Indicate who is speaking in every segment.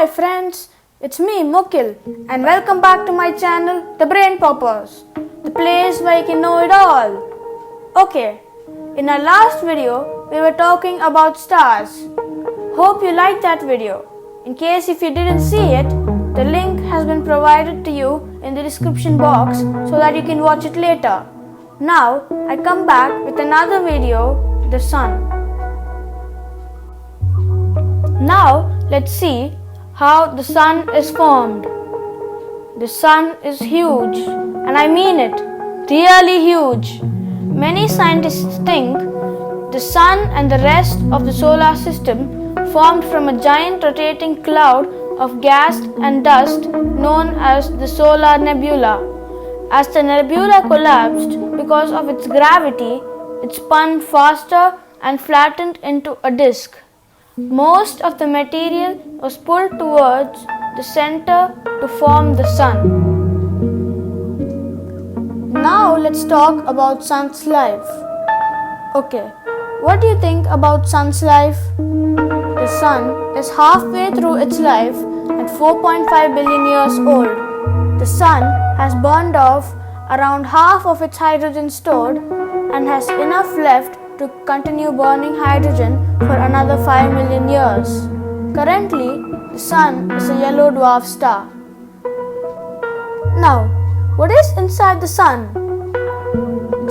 Speaker 1: Hi friends, it's me Mukhil and welcome back to my channel The Brain Poppers, the place where you can know it all. Okay, in our last video we were talking about stars. Hope you liked that video. In case if you didn't see it, the link has been provided to you in the description box so that you can watch it later. Now I come back with another video, the sun. Now let's see how the sun is formed. The sun is huge, and I mean it, really huge. Many scientists think the sun and the rest of the solar system formed from a giant rotating cloud of gas and dust known as the solar nebula. As the nebula collapsed because of its gravity, it spun faster and flattened into a disk. Most of the material was pulled towards the center to form the sun. Now let's talk about sun's life. Okay, what do you think about sun's life? The sun is halfway through its life at 4.5 billion years old. The sun has burned off around half of its hydrogen stored and has enough left to continue burning hydrogen for another 5 million years. Currently, the sun is a yellow dwarf star. Now, what is inside the sun?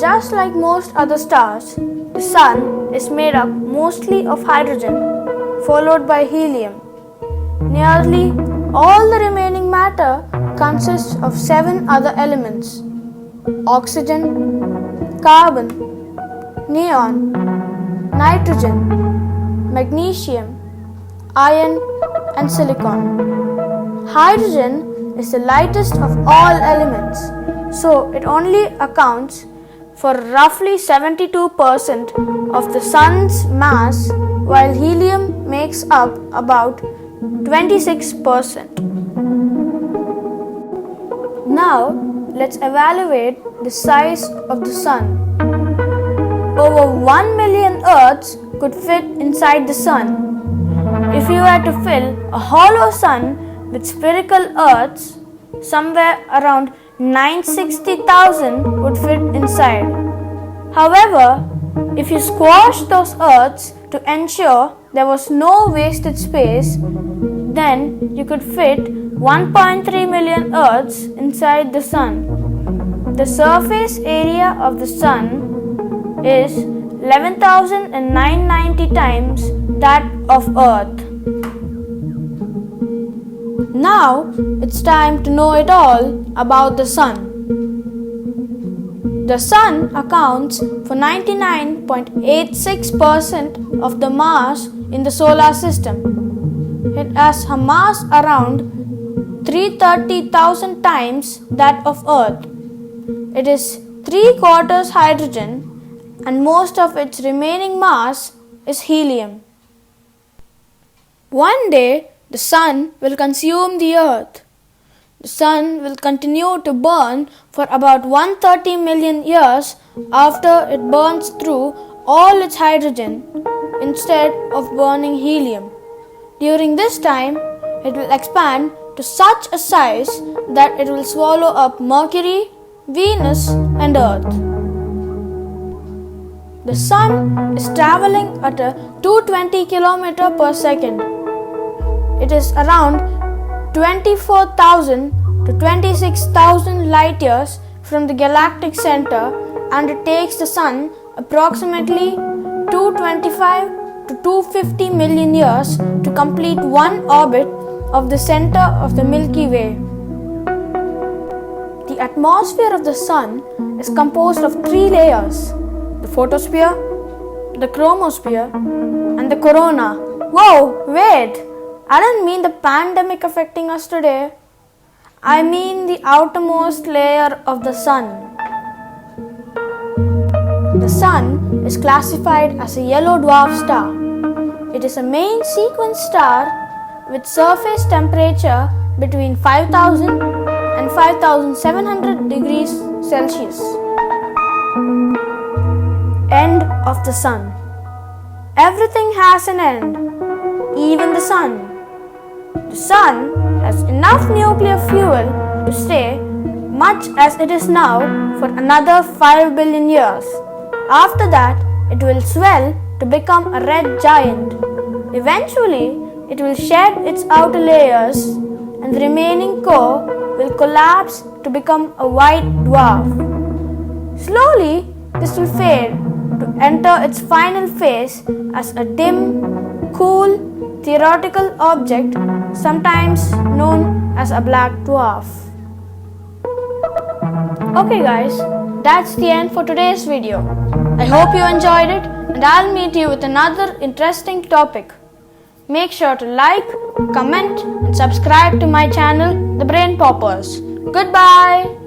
Speaker 1: Just like most other stars, the sun is made up mostly of hydrogen, followed by helium. Nearly all the remaining matter consists of 7 other elements: oxygen, carbon, neon, nitrogen, magnesium, iron and silicon. Hydrogen is the lightest of all elements, so it only accounts for roughly 72% of the sun's mass, while helium makes up about 26%. Now let's evaluate the size of the sun. Over 1 million Earths could fit inside the sun. If you were to fill a hollow sun with spherical Earths, somewhere around 960,000 would fit inside. However, if you squash those Earths to ensure there was no wasted space, then you could fit 1.3 million Earths inside the sun. The surface area of the sun is 11,990 times that of Earth. Now it's time to know it all about the sun. The sun accounts for 99.86% of the mass in the solar system. It has a mass around 330,000 times that of Earth. It is 3/4 hydrogen and most of its remaining mass is helium. One day, the sun will consume the earth. The sun will continue to burn for about 130 million years after it burns through all its hydrogen instead of burning helium. During this time, it will expand to such a size that it will swallow up Mercury, Venus and Earth. The sun is traveling at a 220 km per second. It is around 24,000 to 26,000 light years from the galactic center, and it takes the sun approximately 225 to 250 million years to complete one orbit of the center of the Milky Way. The atmosphere of the sun is composed of 3 layers: the photosphere, the chromosphere, and the corona. Whoa, wait! I don't mean the pandemic affecting us today. I mean the outermost layer of the sun. The sun is classified as a yellow dwarf star. It is a main sequence star with surface temperature between 5,000 and 5,700 degrees Celsius. End of the sun. Everything has an end, even the sun. The Sun has enough nuclear fuel to stay much as it is now for another 5 billion years. After that, it will swell to become a red giant. Eventually, it will shed its outer layers and the remaining core will collapse to become a white dwarf. Slowly, this will fade to enter its final phase as a dim, cool, theoretical object, sometimes known as a black dwarf. Okay guys, that's the end for today's video. I hope you enjoyed it and I'll meet you with another interesting topic. Make sure to like, comment and subscribe to my channel, The Brain Poppers. Goodbye!